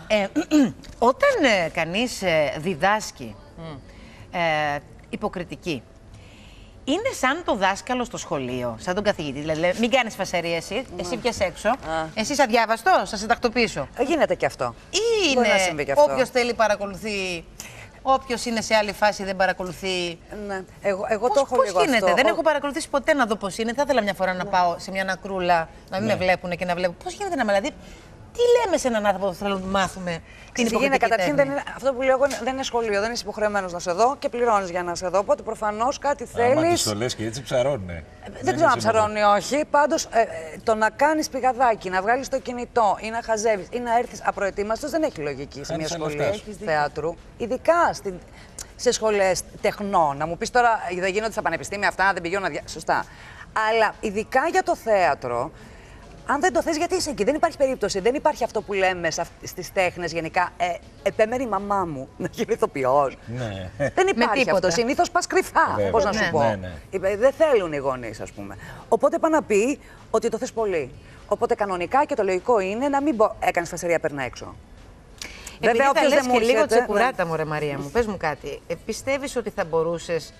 Ναι. Όταν κανείς διδάσκει υποκριτική, είναι σαν το δάσκαλο στο σχολείο, σαν τον καθηγητή. Δηλαδή, μην κάνεις φασαρία εσύ, εσύ πιες έξω. Εσύ είσαι αδιάβαστος, θα σε τακτοποιήσω. Γίνεται και αυτό. Ή είναι όποιος θέλει παρακολουθεί, όποιος είναι σε άλλη φάση δεν παρακολουθεί. Ναι. Εγώ το έχω λίγο πώς γίνεται, αυτό. δεν έχω παρακολουθήσει ποτέ να δω πώς είναι. Θα ήθελα μια φορά να πάω σε μια νακρούλα, να μην με βλέπουν και να βλέπω. Πώς γίνεται να με δηλαδή. Τι λέμε σε έναν άνθρωπο που θέλουμε να μάθουμε την υποκριτική καταρχήν τέχνη. αυτό που λέω εγώ δεν είναι σχολείο, δεν είσαι υποχρεωμένος να σε δω και πληρώνεις για να σε δω. Οπότε προφανώς κάτι θέλεις. Άμα τους το λες και έτσι ψαρώνουνε. Δεν ξέρω αν ψαρώνει όχι. Πάντως το να κάνεις πηγαδάκι, να βγάλεις το κινητό ή να χαζεύεις ή να έρθεις απροετοίμαστος δεν έχει λογική σε μια σχολή θεάτρου. Ειδικά σε σχολές τεχνών. Να μου πεις τώρα δεν γίνονται στα πανεπιστήμια αυτά, δεν πηγαίνουν σωστά. Αλλά ειδικά για το θέατρο. Αν δεν το θες, γιατί είσαι εκεί. Δεν υπάρχει περίπτωση. Δεν υπάρχει αυτό που λέμε στις τέχνες γενικά. Επέμενε η μαμά μου να γίνει ηθοποιός. Ναι. Δεν υπάρχει αυτό. Συνήθως πας κρυφά. Πώς να σου πω. Ναι. Δεν θέλουν οι γονείς, ας πούμε. Οπότε πάει να πει ότι το θες πολύ. Οπότε κανονικά και το λογικό είναι να μην έκανες φασαρία περνά έξω. Βέβαια, όποιος δεν μου και λίγο τσεκουράτα μου, ρε Μαρία μου, πες μου κάτι. Πιστεύεις ότι θα μπορούσες,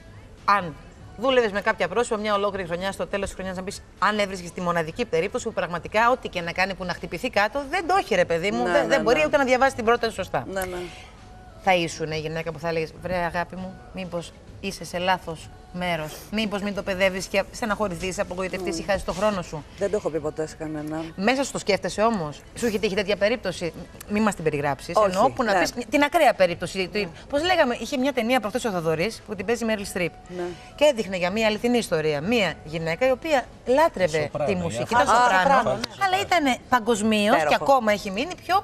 αν δούλευες με κάποια πρόσωπα μια ολόκληρη χρονιά, στο τέλος της χρονιάς να πεις, αν έβρισκες τη μοναδική περίπτωση που πραγματικά ό,τι και να κάνει που να χτυπηθεί κάτω, δεν το έχει ρε παιδί μου, δεν μπορεί ούτε να διαβάσει την πρόταση σωστά. Ναι. Θα ήσουν η γυναίκα που θα έλεγες, βρε αγάπη μου, μήπως είσαι σε λάθος μέρος, μήπως μην το παιδεύεις και στεναχωρηθείς, απογοητευτείς ή χάσεις τον χρόνο σου. Δεν το έχω πει ποτέ σε κανέναν. Μέσα σου το σκέφτεσαι όμως. Σου έχει τύχει τέτοια περίπτωση. Μην μας την περιγράψεις. Όχι, εννοώ που να πεις την ακραία περίπτωση. Πώς λέγαμε, είχε μια ταινία προχθές ο Θοδωρής που την παίζει Μέριλ Στριπ. Και έδειχνε για μια αληθινή ιστορία. Μια γυναίκα η οποία λάτρευε τη μουσική, ήταν σοπράνο, αλλά ήταν παγκοσμίως και ακόμα έχει μείνει πιο